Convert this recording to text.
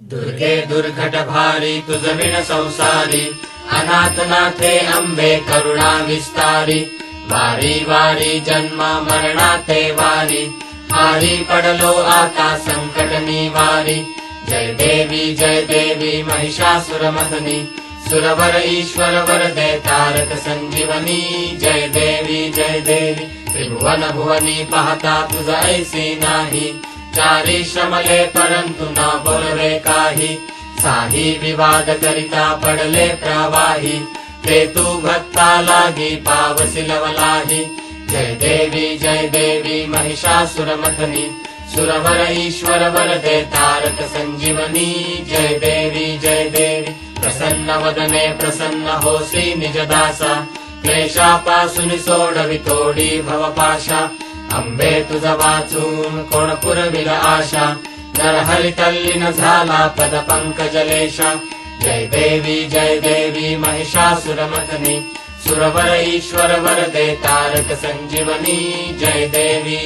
दुर्गे दुर्घट भारी तुझ विण संसारी, अनाथनाथे अंबे करुणा विस्तारी, वारी वारी जन्म मरणाते वारी, हारी पडलो आता संकट निवारी। जय देवी महिषासुरमर्दिनी, सुरवर ईश्वर वरदे तारक संजीवनी। जय देवी त्रिभुवन भुवनी पाहता तुझ ऐसी नाही, चारी श्रमले परंतु न बोलवे काही, साही विवाद करिता पडले प्रवाही, ते तू भक्ता लागी पावसी लवलाही। जय देवी महिषासुरमर्दिनी, सुरवर ईश्वर वरदे तारक संजीवनी। जय देवी प्रसन्न वदने प्रसन्न होसी निजदासा, क्लेशापासून सोडवी तोडी भवपाशा। अंबे तुझ वाचून कोण पुरविल आशा, नरहरी तल्लीन झाला पद पंकजलेशा। जय देवी महिषासुरमर्दिनी, सुरवर ईश्वर वरदे तारक संजीवनी। जय देवी